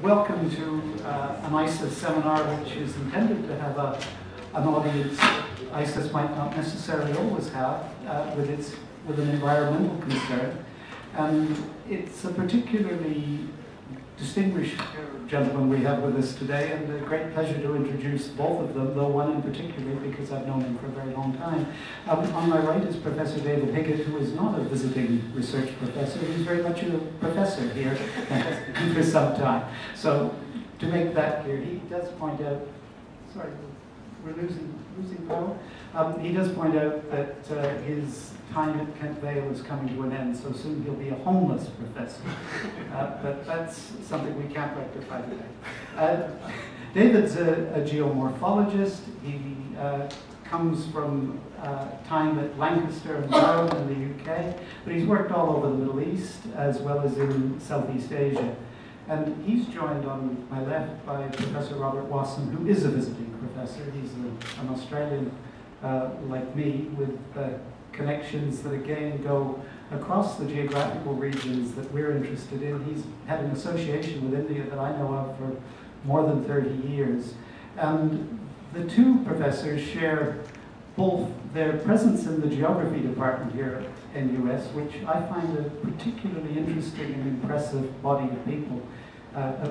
welcome to an ISIS seminar which is intended to have an audience ISIS might not necessarily always have with an environmental concern. And it's a particularly distinguished gentleman we have with us today, and a great pleasure to introduce both of them, though one in particular because I've known him for a very long time. On my right is Professor David Higgett, who is not a visiting research professor. He's very much a professor here and has been for some time. So to make that clear, he does point out, sorry, we're losing power. He does point out that his time at Kent Vale is coming to an end, so soon he'll be a homeless professor. But that's something we can't rectify today. David's a geomorphologist. He comes from time at Lancaster and Durham in the UK, but he's worked all over the Middle East as well as in Southeast Asia. And he's joined on my left by Professor Robert Wasson, who is a visiting professor. He's an Australian like me, with connections that again go across the geographical regions that we're interested in. He's had an association with India that I know of for more than 30 years. And the two professors share both their presence in the geography department here at NUS, which I find a particularly interesting and impressive body of people.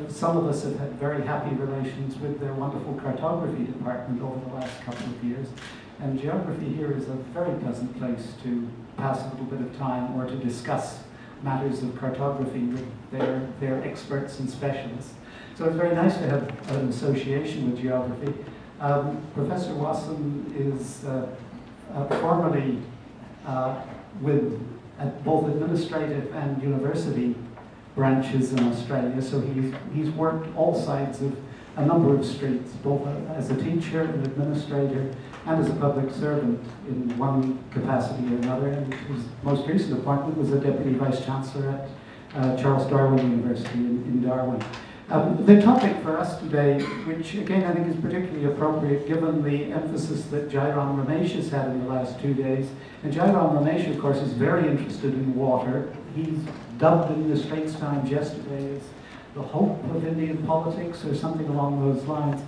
Some of us have had very happy relations with their wonderful cartography department over the last couple of years. And geography here is a very pleasant place to pass a little bit of time or to discuss matters of cartography with their experts and specialists. So it's very nice to have an association with geography. Professor Wasson is formerly with both administrative and university branches in Australia, so he's worked all sides of a number of streets, both as a teacher, an administrator, and as a public servant in one capacity or another. And his most recent appointment was a Deputy Vice-Chancellor at Charles Darwin University in Darwin. The topic for us today, which again I think is particularly appropriate given the emphasis that Jairam Ramesh has had in the last 2 days, and Jairam Ramesh of course is very interested in water. He's dubbed in the Straits Times yesterday as the hope of Indian politics or something along those lines.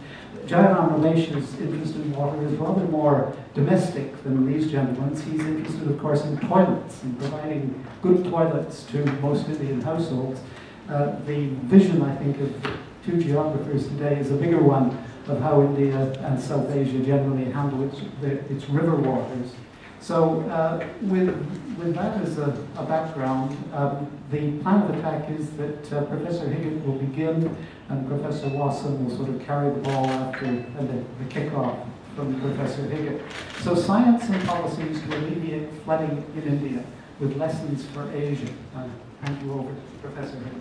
Jairam Ramesh's interest in water is rather more domestic than these gentlemen's. He's interested of course in toilets and providing good toilets to most Indian households. The vision, I think, of the two geographers today is a bigger one of how India and South Asia generally handle its river waters. So with that as a background, the plan of attack is that Professor Higgett will begin and Professor Wasson will sort of carry the ball after the kickoff from Professor Higgett. So science and policies to alleviate flooding in India with lessons for Asia. I'll hand you over to Professor Higgett.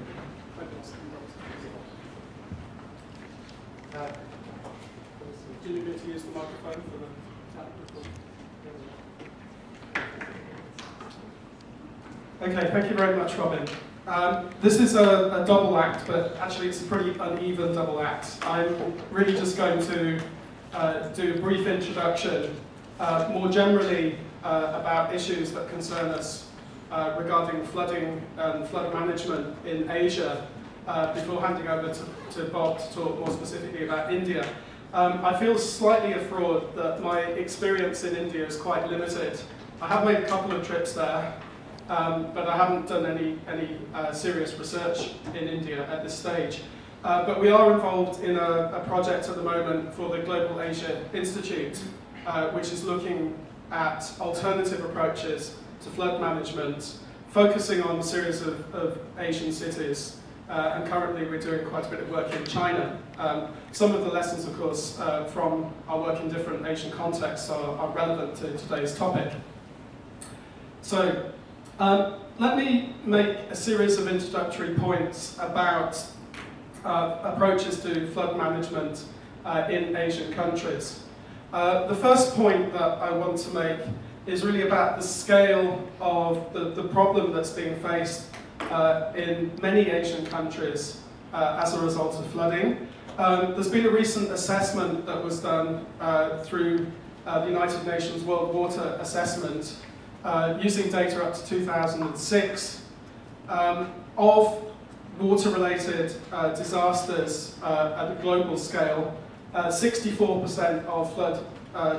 Do you need to use the microphone for the Okay, thank you very much, Robin. This is a double act, but actually it's a pretty uneven double act. I'm really just going to do a brief introduction, more generally about issues that concern us regarding flooding and flood management in Asia, before handing over to Bob to talk more specifically about India. I feel slightly a fraud that my experience in India is quite limited. I have made a couple of trips there, but I haven't done any serious research in India at this stage. But we are involved in a project at the moment for the Global Asia Institute, which is looking at alternative approaches to flood management, focusing on a series of Asian cities. And currently we're doing quite a bit of work in China. Some of the lessons, of course, from our work in different Asian contexts are relevant to today's topic. So, let me make a series of introductory points about approaches to flood management in Asian countries. The first point that I want to make is really about the scale of the problem that's being faced in many Asian countries as a result of flooding. There's been a recent assessment that was done through the United Nations World Water Assessment using data up to 2006 of water-related disasters at a global scale. 64% of flood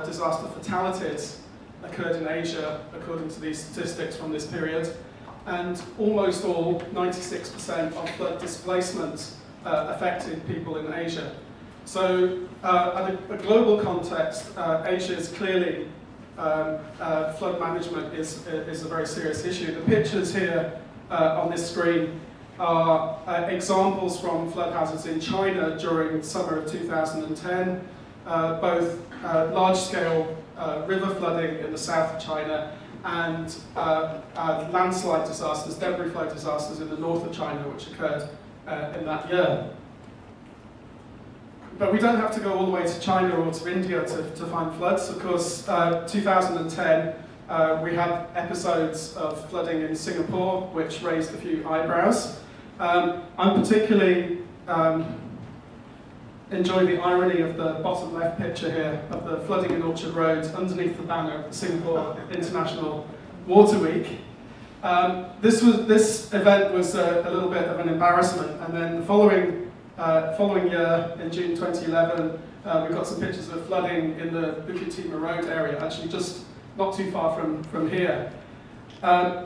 disaster fatalities occurred in Asia, according to these statistics from this period. And almost all, 96% of flood displacements affected people in Asia. So at a global context, Asia is clearly, flood management is a very serious issue. The pictures here on this screen are examples from flood hazards in China during summer of 2010, both large-scale river flooding in the south of China and landslide disasters, debris flow disasters in the north of China, which occurred in that year. But we don't have to go all the way to China or to India to find floods. Of course, 2010, we had episodes of flooding in Singapore, which raised a few eyebrows. I'm particularly enjoy the irony of the bottom left picture here of the flooding in Orchard Road underneath the banner of the Singapore International Water Week. This event was a little bit of an embarrassment, and then the following year, in June 2011, we got some pictures of flooding in the Bukit Timah Road area, actually just not too far from here.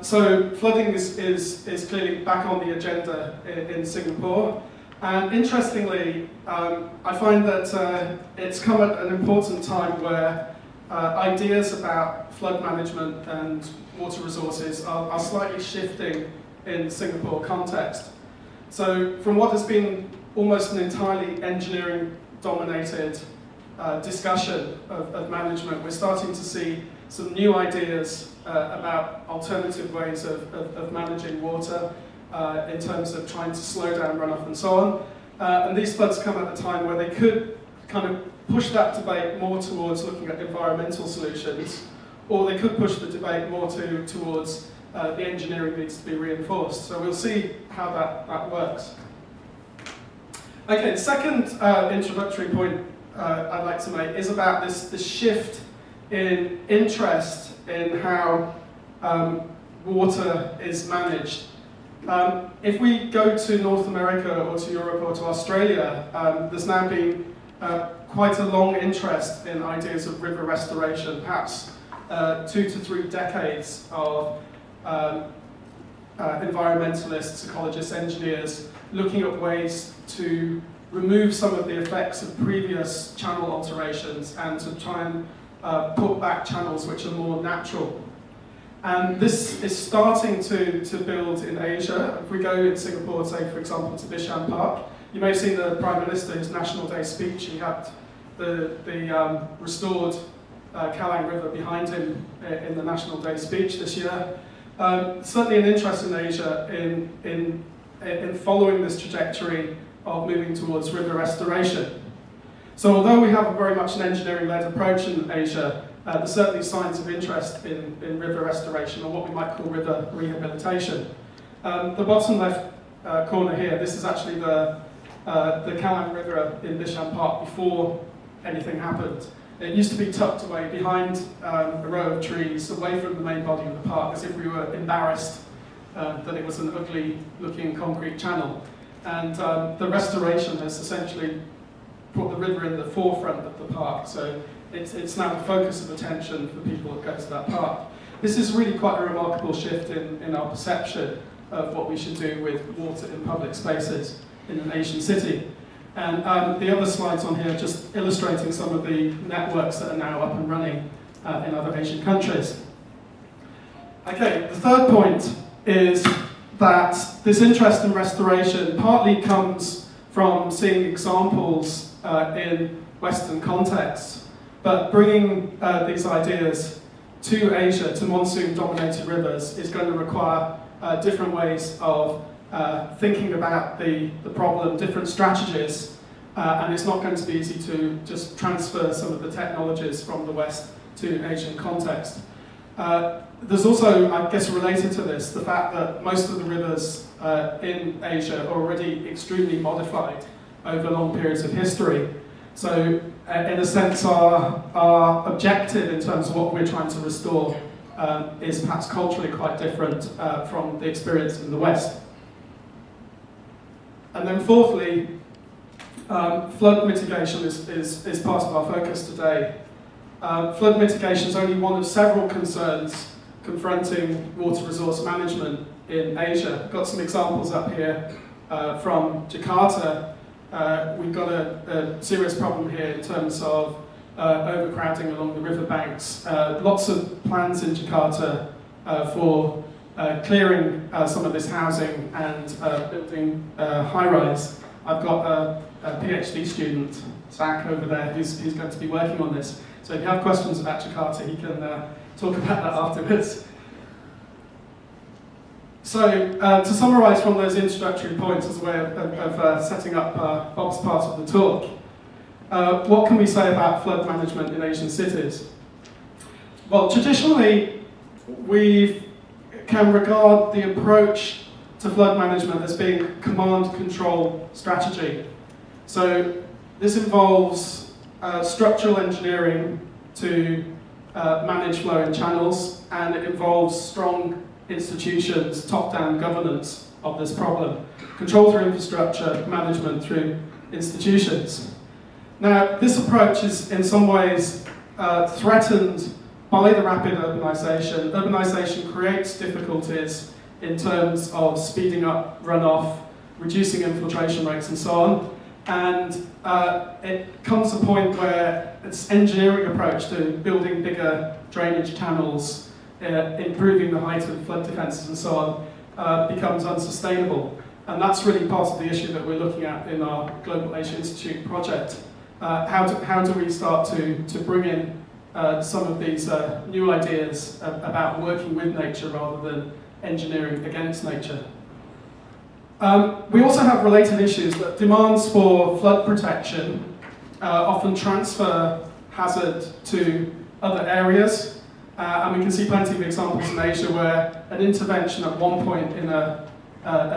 So flooding is clearly back on the agenda in Singapore. And interestingly, I find that it's come at an important time where ideas about flood management and water resources are slightly shifting in the Singapore context. So from what has been almost an entirely engineering-dominated discussion of management, we're starting to see some new ideas about alternative ways of managing water in terms of trying to slow down runoff and so on. And these floods come at a time where they could kind of push that debate more towards looking at environmental solutions, or they could push the debate more towards the engineering needs to be reinforced. So we'll see how that works. Okay, the second introductory point I'd like to make is about this shift in interest in how water is managed. If we go to North America or to Europe or to Australia, there's now been quite a long interest in ideas of river restoration, perhaps 2 to 3 decades of environmentalists, ecologists, engineers looking at ways to remove some of the effects of previous channel alterations and to try and put back channels which are more natural. And this is starting to build in Asia. If we go in Singapore, say for example to Bishan Park, you may have seen the Prime Minister's National Day speech. He had the restored Kallang River behind him in the National Day speech this year. Certainly an interest in Asia in following this trajectory of moving towards river restoration. So although we have very much an engineering-led approach in Asia, there's certainly signs of interest in river restoration, or what we might call river rehabilitation. The bottom left corner here, this is actually the Kallang River in Bishan Park before anything happened. It used to be tucked away behind a row of trees, away from the main body of the park, as if we were embarrassed that it was an ugly-looking concrete channel. And the restoration has essentially put the river in the forefront of the park, so it's now the focus of attention for people that go to that park. This is really quite a remarkable shift in our perception of what we should do with water in public spaces in an Asian city. And the other slides on here just illustrating some of the networks that are now up and running in other Asian countries. Okay, the third point is that this interest in restoration partly comes from seeing examples in Western contexts, but bringing these ideas to Asia, to monsoon-dominated rivers, is going to require different ways of thinking about the problem, different strategies, and it's not going to be easy to just transfer some of the technologies from the West to Asian context. There's also, I guess related to this, the fact that most of the rivers in Asia are already extremely modified over long periods of history. So in a sense, our objective in terms of what we're trying to restore is perhaps culturally quite different from the experience in the West. And then fourthly, flood mitigation is part of our focus today. Flood mitigation is only one of several concerns confronting water resource management in Asia. I've got some examples up here from Jakarta. We've got a serious problem here in terms of overcrowding along the riverbanks. Lots of plans in Jakarta for clearing some of this housing and building high-rise. I've got a PhD student, Zach, over there, who's going to be working on this. So if you have questions about Jakarta, he can talk about that afterwards. So to summarise from those introductory points as a way of setting up Bob's part of the talk, what can we say about flood management in Asian cities? Well, traditionally, we can regard the approach to flood management as being a command-control strategy. So this involves structural engineering to manage flow in channels, and it involves strong institutions, top-down governance of this problem. Control through infrastructure, management through institutions. Now, this approach is in some ways threatened by the rapid urbanisation. Urbanisation creates difficulties in terms of speeding up runoff, reducing infiltration rates and so on. And it comes to a point where its engineering approach to building bigger drainage channels, improving the height of flood defences and so on, becomes unsustainable. And that's really part of the issue that we're looking at in our Global Asia Institute project. How do we start to bring in some of these new ideas about working with nature rather than engineering against nature? We also have related issues that demands for flood protection often transfer hazard to other areas. And we can see plenty of examples in Asia where an intervention at one point in a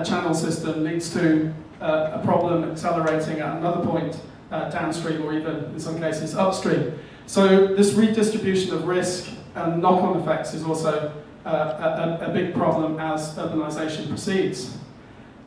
channel system leads to a problem accelerating at another point downstream, or even in some cases upstream. So this redistribution of risk and knock-on effects is also a big problem as urbanisation proceeds.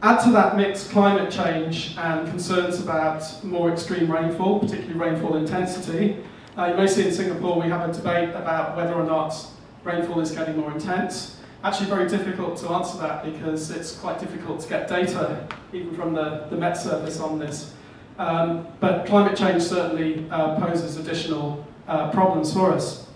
Add to that mix climate change and concerns about more extreme rainfall, particularly rainfall intensity. You may see in Singapore we have a debate about whether or not rainfall is getting more intense. Actually very difficult to answer that because it's quite difficult to get data, even from the Met Service on this. But climate change certainly poses additional problems for us.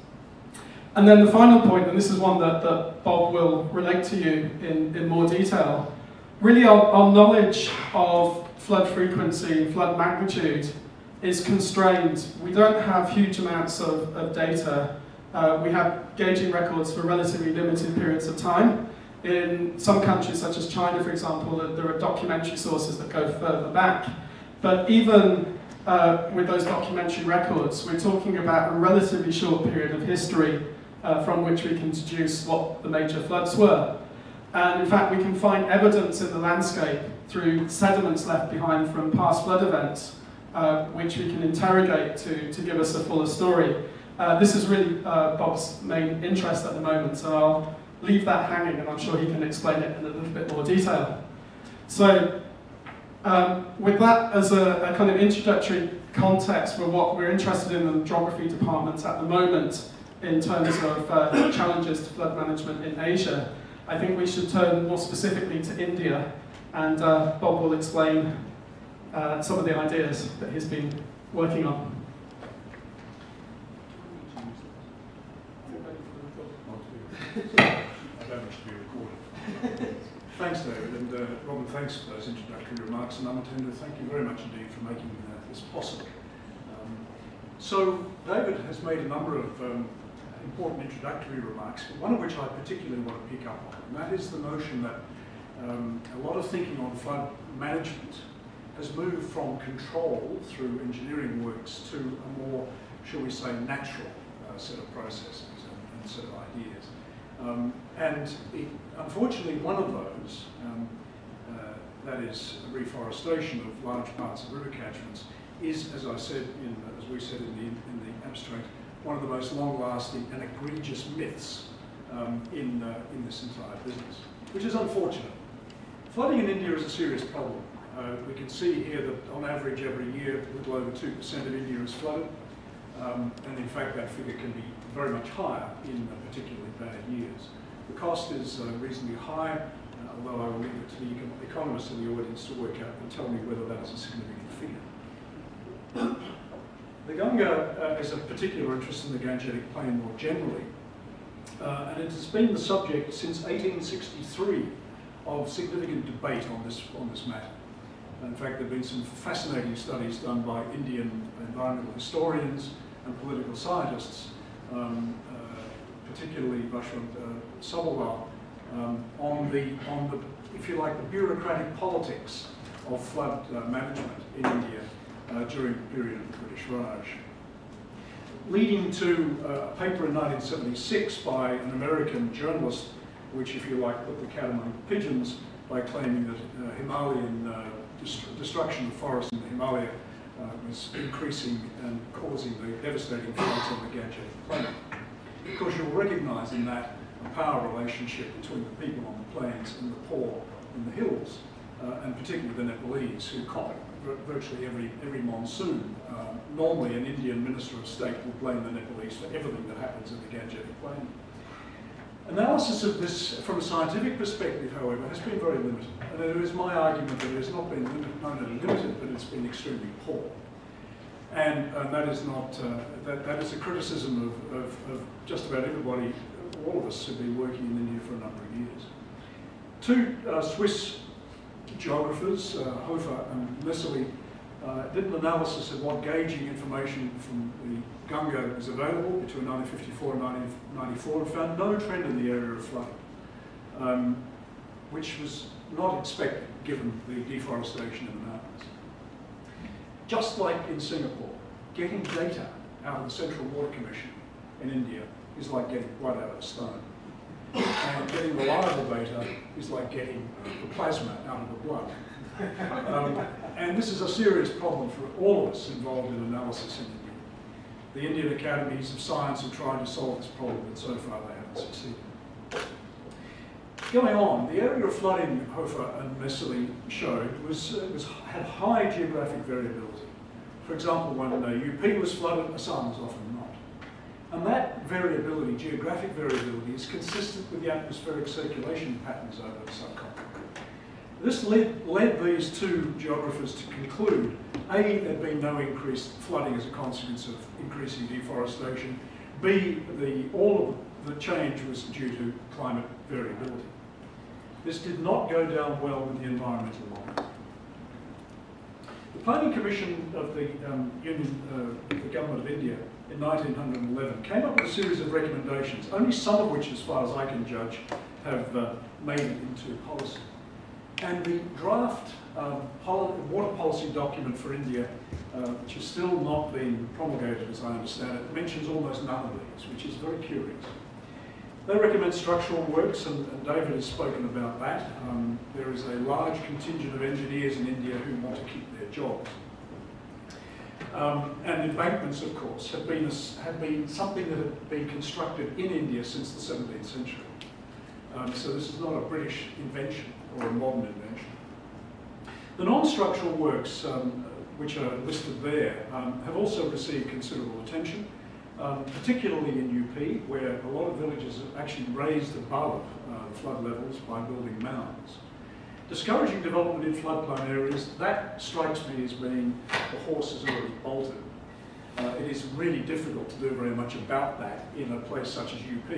And then the final point, and this is one that Bob will relate to you in more detail, really our knowledge of flood frequency, flood magnitude is constrained. We don't have huge amounts of data. We have gauging records for relatively limited periods of time. In some countries, such as China, for example, there are documentary sources that go further back. But even with those documentary records, we're talking about a relatively short period of history from which we can deduce what the major floods were. And in fact, we can find evidence in the landscape through sediments left behind from past flood events, which we can interrogate to give us a fuller story. This is really Bob's main interest at the moment, so I'll leave that hanging, and I'm sure he can explain it in a little bit more detail. So, with that as a kind of introductory context for what we're interested in the geography department at the moment in terms of challenges to flood management in Asia, I think we should turn more specifically to India, and Bob will explain some of the ideas that he's been working on. Thanks, David, and Robin, thanks for those introductory remarks, and Untitled, thank you very much indeed for making this possible. So, David has made a number of important introductory remarks, one of which I particularly want to pick up on, and that is the notion that a lot of thinking on flood management has moved from control through engineering works to a more, shall we say, natural set of processes and set of ideas. Unfortunately, one of those, that is reforestation of large parts of river catchments, is, as I said, as we said in the abstract, one of the most long-lasting and egregious myths in this entire business, which is unfortunate. Flooding in India is a serious problem. We can see here that on average every year a little over 2% of India is flooded, and in fact that figure can be very much higher in particularly bad years. The cost is reasonably high, although I will leave it to the economists in the audience to work out and tell me whether that is a significant figure. The Ganga is of particular interest in the Gangetic Plain more generally, and it has been the subject since 1863 of significant debate on this matter. In fact, there have been some fascinating studies done by Indian environmental historians and political scientists, particularly Bashwant Sabharwal, on the, if you like, the bureaucratic politics of flood management in India during the period of the British Raj, leading to a paper in 1976 by an American journalist, which, if you like, put the cat among the pigeons by claiming that Himalayan destruction of forests in the Himalaya was increasing and causing the devastating floods on the Gangetic Plain. Of course, you'll recognise in that a power relationship between the people on the plains and the poor in the hills, and particularly the Nepalese, who cop virtually every monsoon. Normally, an Indian Minister of State will blame the Nepalese for everything that happens in the Gangetic Plain. Analysis of this from a scientific perspective, however, has been very limited. And it is my argument that it has not been not only limited, but it's been extremely poor. And that is not, that is a criticism of just about everybody, all of us who've been working in India for a number of years. Two Swiss geographers, Hofer and Messely, did an analysis of what gauging information from the Ganga that was available between 1954 and 1994 and found no trend in the area of flooding, which was not expected given the deforestation in the mountains. Just like in Singapore, getting data out of the Central Water Commission in India is like getting blood out of a stone. And getting reliable data is like getting the plasma out of the blood. And this is a serious problem for all of us involved in analysis in India. The Indian Academies of Science have tried to solve this problem, but so far they haven't succeeded. Going on, the area of flooding Hofer and Messely showed had high geographic variability. For example, when UP was flooded, Assam was often not. And that variability, geographic variability, is consistent with the atmospheric circulation patterns over the subcontinent. This led these two geographers to conclude, A, there had been no increased flooding as a consequence of increasing deforestation, B, all of the change was due to climate variability. This did not go down well with the environmental lobby. The Planning Commission of the the Government of India in 1911 came up with a series of recommendations, only some of which, as far as I can judge, have made it into policy. And the draft water policy document for India, which has still not been promulgated as I understand it, mentions almost none of these, which is very curious. They recommend structural works, and David has spoken about that. There is a large contingent of engineers in India who want to keep their jobs. And embankments, of course, have been something that had been constructed in India since the 17th century. So this is not a British invention or a modern invention. The non-structural works, which are listed there, have also received considerable attention, particularly in UP, where a lot of villages have actually raised above flood levels by building mounds. Discouraging development in floodplain areas, that strikes me as being the horse has already bolted. It is really difficult to do very much about that in a place such as UP,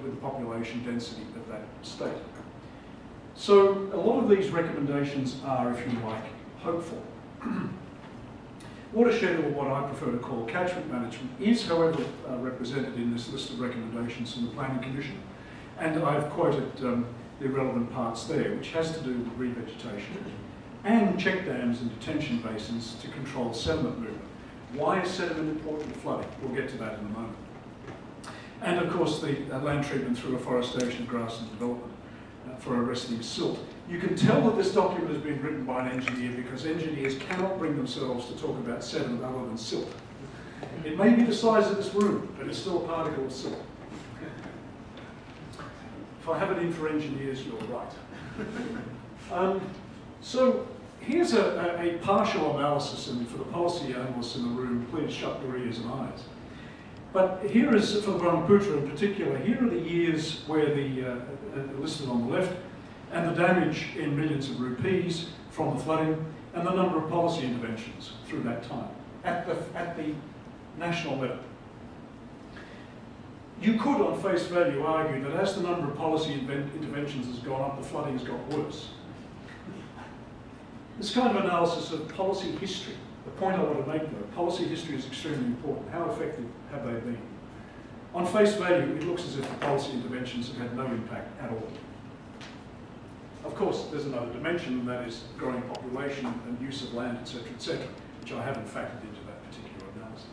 with the population density of that state. So a lot of these recommendations are, if you like, hopeful. Watershed, or what I prefer to call catchment management, is, however, represented in this list of recommendations from the Planning Commission, and I've quoted the relevant parts there, which has to do with revegetation and check dams and detention basins to control sediment movement. Why is sediment important to flooding? We'll get to that in a moment. And of course, the land treatment through afforestation of grass and development for arresting silt. You can tell that this document has been written by an engineer because engineers cannot bring themselves to talk about sediment other than silt. It may be the size of this room, but it's still a particle of silt. If I have it in for engineers, you're right. So here's a partial analysis, and for the policy analysts in the room, please shut your ears and eyes. But here is, for the Brahmaputra in particular, here are the years where listed on the left, and the damage in millions of rupees from the flooding, and the number of policy interventions through that time, at the national level. You could, on face value, argue that as the number of policy interventions has gone up, the flooding has got worse. This kind of analysis of policy history, the point I want to make though, policy history is extremely important. How effective have they been? On face value, it looks as if the policy interventions have had no impact at all. Of course, there's another dimension, and that is growing population and use of land, etc., which I haven't factored into that particular analysis.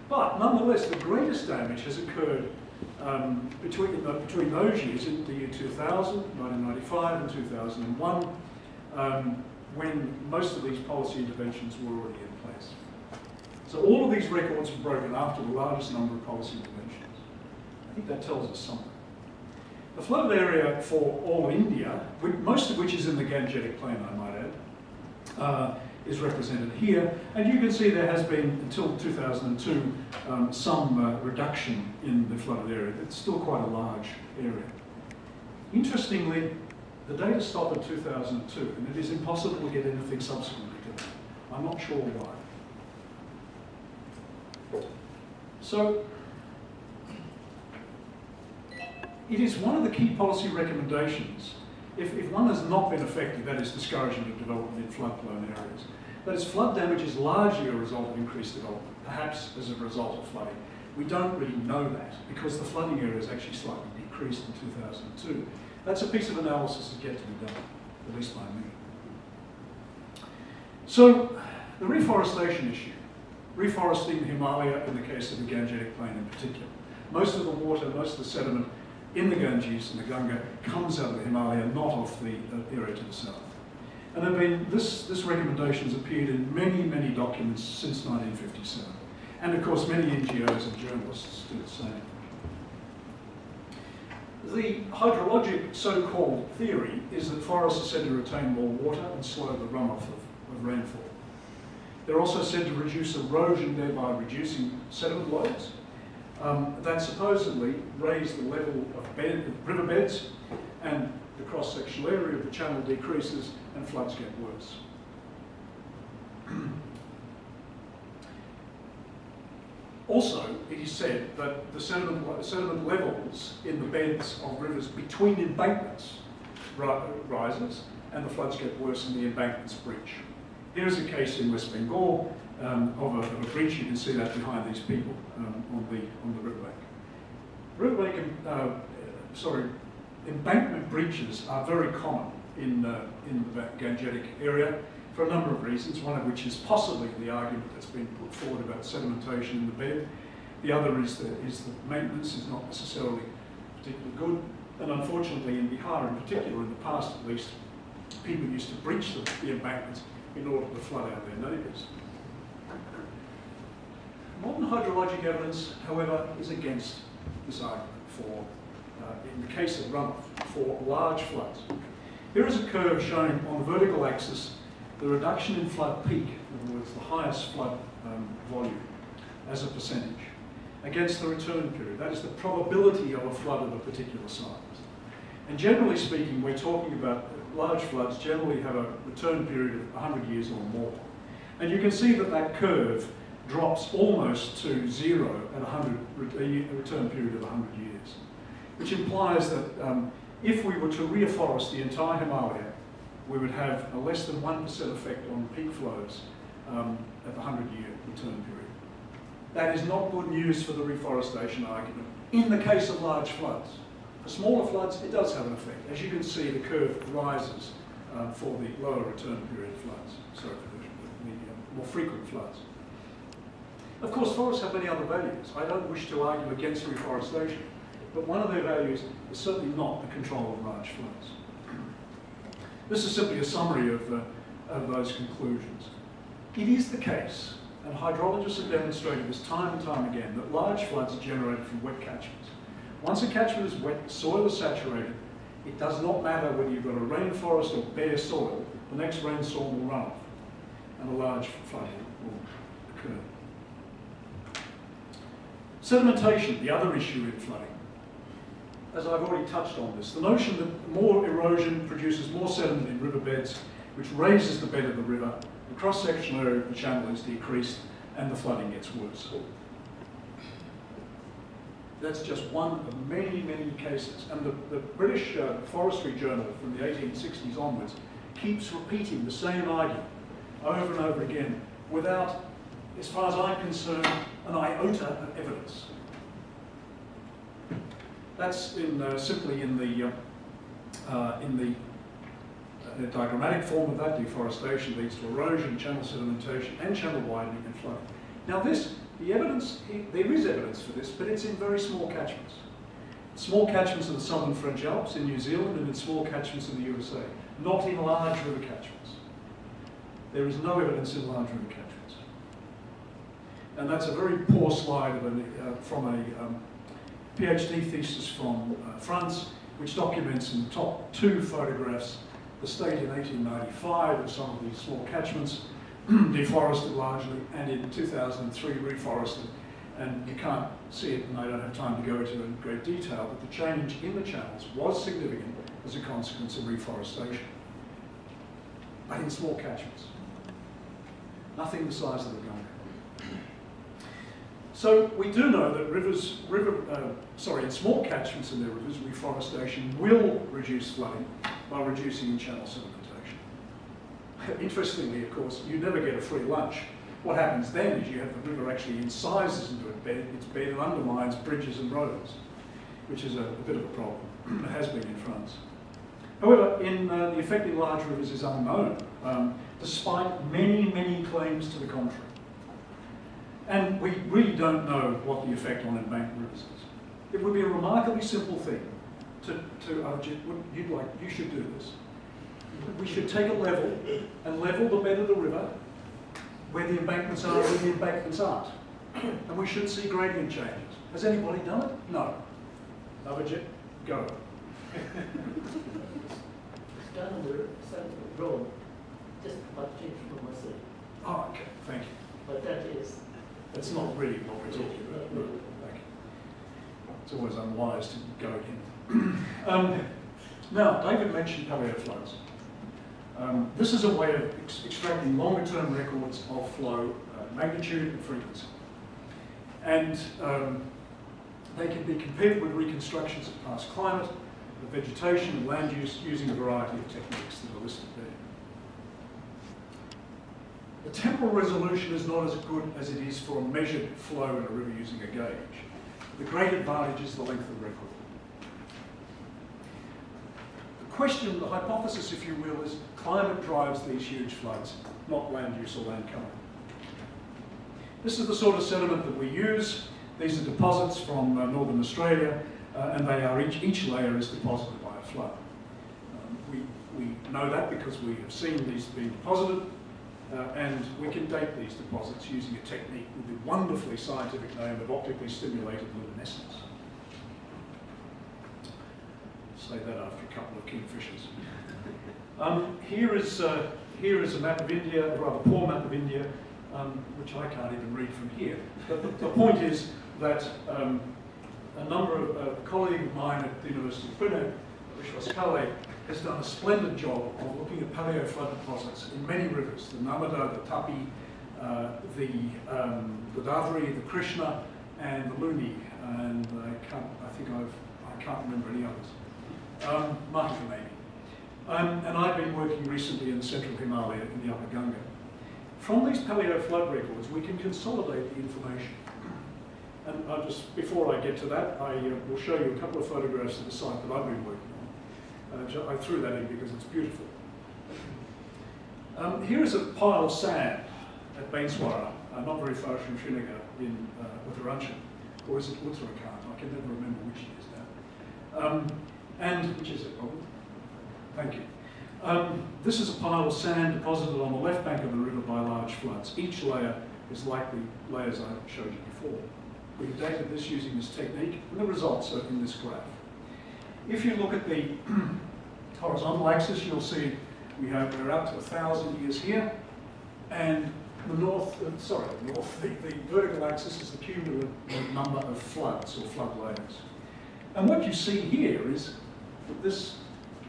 But nonetheless, the greatest damage has occurred between those years, in the year 2000, 1995 and 2001, when most of these policy interventions were already in place. So all of these records were broken after the largest number of policy interventions. I think that tells us something. The flooded area for all India, most of which is in the Gangetic Plain, I might add, is represented here. And you can see there has been, until 2002, some reduction in the flooded area. It's still quite a large area. Interestingly, the data stop in 2002, and it is impossible to get anything subsequently to that. I'm not sure why. So, it is one of the key policy recommendations. If one has not been effective, that is discouragement of development in flood-prone areas. That is, flood damage is largely a result of increased development, perhaps as a result of flooding. We don't really know that, because the flooding area is actually slightly decreased in 2002. That's a piece of analysis that's yet to be done, at least by me. So, the reforestation issue. Reforesting the Himalaya in the case of the Gangetic Plain in particular. Most of the water, most of the sediment in the Ganges and the Ganga comes out of the Himalaya, not off the area to the south. And there have been, this recommendation has appeared in many, many documents since 1957. And of course, many NGOs and journalists do the same. The hydrologic so-called theory is that forests are said to retain more water and slow the runoff of rainfall. They're also said to reduce erosion, thereby reducing sediment loads. That supposedly raise the level of riverbeds, and the cross-sectional area of the channel decreases and floods get worse. Also, it is said that the sediment levels in the beds of rivers between embankments rises, and the floods get worse and the embankments breach. Here is a case in West Bengal of a breach. You can see that behind these people on the riverbank. Embankment breaches are very common in the Gangetic area for a number of reasons, one of which is possibly the argument that's been put forward about sedimentation in the bed. The other is that maintenance is not necessarily particularly good. And unfortunately, in Bihar in particular, in the past at least, people used to breach the embankments in order to flood out their neighbours. Modern hydrologic evidence, however, is against this argument for, in the case of runoff, for large floods. Here is a curve showing on the vertical axis the reduction in flood peak, in other words, the highest flood volume as a percentage, against the return period. That is the probability of a flood of a particular size. And generally speaking, we're talking about large floods generally have a return period of 100 years or more. And you can see that that curve drops almost to zero at a return period of 100 years, which implies that if we were to reforest the entire Himalaya, we would have a less than 1% effect on peak flows at the 100-year return period. That is not good news for the reforestation argument in the case of large floods. For smaller floods, it does have an effect. As you can see, the curve rises for the lower return period floods, sorry, for the more frequent floods. Of course, forests have many other values. I don't wish to argue against reforestation, but one of their values is certainly not the control of large floods. This is simply a summary of those conclusions. It is the case, and hydrologists have demonstrated this time and time again, that large floods are generated from wet catchments. Once a catchment is wet, the soil is saturated. It does not matter whether you've got a rainforest or bare soil, the next rainstorm will run off and a large flooding will occur. Sedimentation, the other issue in flooding. As I've already touched on this, the notion that more erosion produces more sediment in riverbeds, which raises the bed of the river, the cross-sectional area of the channel is decreased, and the flooding gets worse. That's just one of many, many cases. And the British Forestry Journal from the 1860s onwards keeps repeating the same argument over and over again without, as far as I'm concerned, an iota of evidence. That's simply in the diagrammatic form of that. Deforestation leads to erosion, channel sedimentation, and channel widening and flooding. Now the evidence, there is evidence for this, but it's in very small catchments. Small catchments of the southern French Alps in New Zealand and in small catchments in the USA, not in large river catchments. There is no evidence in large river catchments. And that's a very poor slide of from a PhD thesis from France, which documents in the top 2 photographs the state in 1895 of some of these small catchments, deforested largely, and in 2003 reforested. And you can't see it, and I don't have time to go into it in great detail, but the change in the channels was significant as a consequence of reforestation. But in small catchments. Nothing the size of the Gangetic. So we do know that in small catchments in their rivers, reforestation will reduce flooding by reducing channel sedimentation. Interestingly, of course, you never get a free lunch. What happens then is you have the river actually incisors into its bed and undermines bridges and roads, which is a bit of a problem. It has been in France. However, the effect in large rivers is unknown, despite many, many claims to the contrary. And we really don't know what the effect on embanked rivers is. It would be a remarkably simple thing you should do this. We should take a level and level the bed of the river where the embankments are and where the embankments aren't. And we should see gradient changes. Has anybody done it? No. Alleviate, go. It's done on the Central Road, just about change from my city. Oh, okay, thank you. But that is... That's not really what we're talking about. No, thank you. It's always unwise to go again. Now, David mentioned paleo floods. This is a way of extracting longer-term records of flow magnitude and frequency. And they can be compared with reconstructions of past climate, of vegetation and land use using a variety of techniques that are listed there. The temporal resolution is not as good as it is for a measured flow in a river using a gauge. The great advantage is the length of the record. The question, the hypothesis, if you will, is climate drives these huge floods, not land use or land cover. This is the sort of sediment that we use. These are deposits from northern Australia, and they are each layer is deposited by a flood. We know that because we have seen these being deposited, and we can date these deposits using a technique with the wonderfully scientific name of optically stimulated luminescence. Say that after a couple of kingfishers. Here is a map of India, a rather poor map of India, which I can't even read from here. But the point is that a number of a colleague of mine at the University of Pune, Vishwas Kale, has done a splendid job of looking at paleo flood deposits in many rivers: the Narmada, the Tapi, the Godavari, the Krishna, and the Luni, and I can't remember any others. Mahika maybe. And I've been working recently in the central Himalaya in the Upper Ganga. From these paleo flood records, we can consolidate the information. And before I get to that, I will show you a couple of photographs of the site that I've been working on. I threw that in because it's beautiful. Here is a pile of sand at Bainswara, not very far from Srinagar in Uttaranchan, or is it Uttarakhand? I can never remember which it is now. And which is it, Robert? Thank you. This is a pile of sand deposited on the left bank of the river by large floods. Each layer is like the layers I showed you before. We've dated this using this technique, and the results are in this graph. If you look at the horizontal axis, you'll see we're out to 1,000 years here, and the the vertical axis is the cumulative number of floods or flood layers. And what you see here is this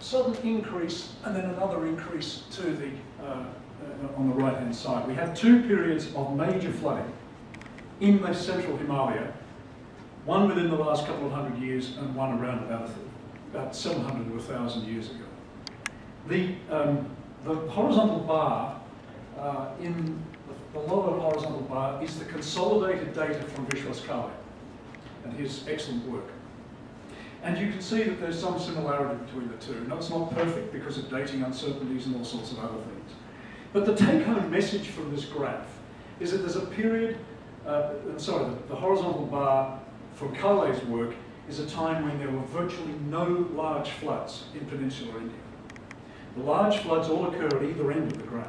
sudden increase and then another increase to the on the right-hand side. We have two periods of major flooding in the central Himalaya, one within the last couple of hundred years and one around about 700 to 1,000 years ago. The horizontal bar the lower horizontal bar is the consolidated data from Vishwas and his excellent work. And you can see that there's some similarity between the two. Now, it's not perfect because of dating uncertainties and all sorts of other things. But the take-home message from this graph is that there's a period, the horizontal bar from Kale's work is a time when there were virtually no large floods in peninsular India. The large floods all occur at either end of the graph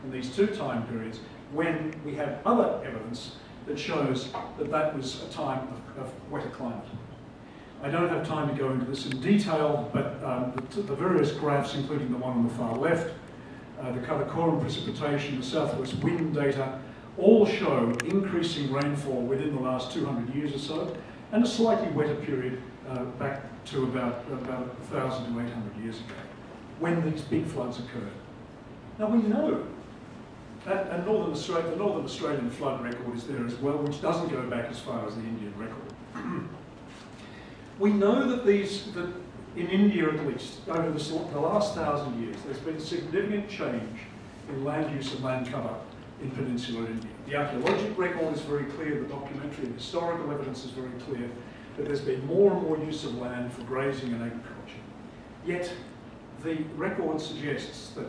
in these two time periods when we have other evidence that shows that that was a time of wetter climate. I don't have time to go into this in detail, but the various graphs, including the one on the far left, the Karakoram precipitation, the southwest wind data, all show increasing rainfall within the last 200 years or so, and a slightly wetter period back to about 1,000 to 800 years ago, when these big floods occurred. Now we know, and the Northern Australian flood record is there as well, which doesn't go back as far as the Indian record. We know that in India at least, over the last 1,000 years, there's been significant change in land use and land cover in peninsular India. The archaeological record is very clear, the documentary and historical evidence is very clear, that there's been more and more use of land for grazing and agriculture. Yet, the record suggests that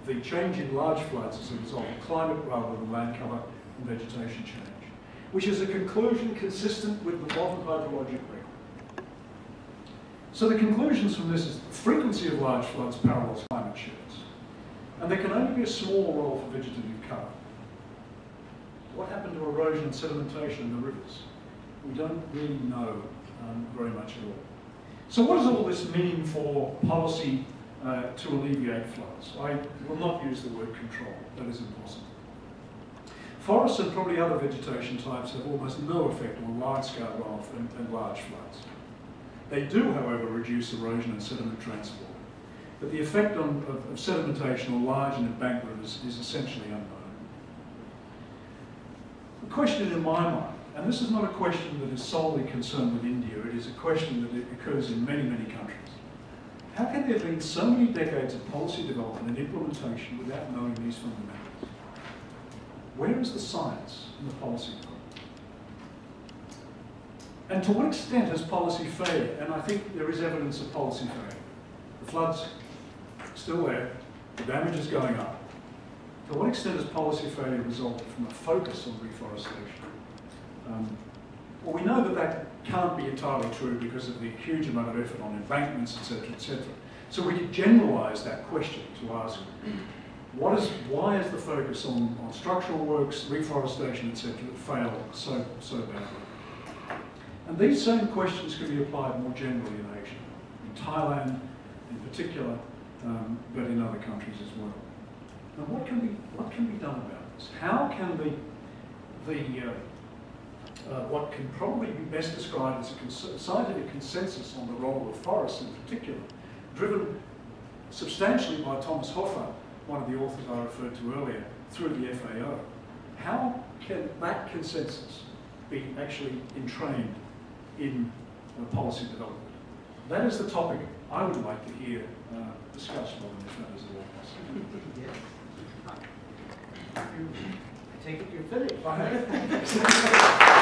the change in large floods is a result of climate rather than land cover and vegetation change, which is a conclusion consistent with the modern hydrologic record. So the conclusions from this is the frequency of large floods parallels climate shifts, and there can only be a small role for vegetative cover. What happened to erosion and sedimentation in the rivers? We don't really know very much at all. So what does all this mean for policy to alleviate floods? I will not use the word control, that is impossible. Forests and probably other vegetation types have almost no effect on large-scale runoff and large floods. They do, however, reduce erosion and sediment transport, but the effect of sedimentation on large and embanked rivers is essentially unknown. The question in my mind, and this is not a question that is solely concerned with India, it is a question that occurs in many, many countries. How can there have been so many decades of policy development and implementation without knowing these fundamentals? Where is the science in the policy development? And to what extent has policy failed? And I think there is evidence of policy failure. The floods are still there, the damage is going up. To what extent has policy failure resulted from a focus on reforestation? Well, we know that that can't be entirely true because of the huge amount of effort on embankments, etc., etc. So we could generalise that question to ask, why is the focus on structural works, reforestation, etc., failed so badly? And these same questions can be applied more generally in Asia, in Thailand in particular, but in other countries as well. Now, what can be done about this? How can what can probably be best described as a scientific consensus on the role of forests in particular, driven substantially by Thomas Hoffer, one of the authors I referred to earlier, through the FAO. How can that consensus be actually entrained in policy development? That is the topic I would like to hear discussed more than if that is the law. I take it you're finished. I have.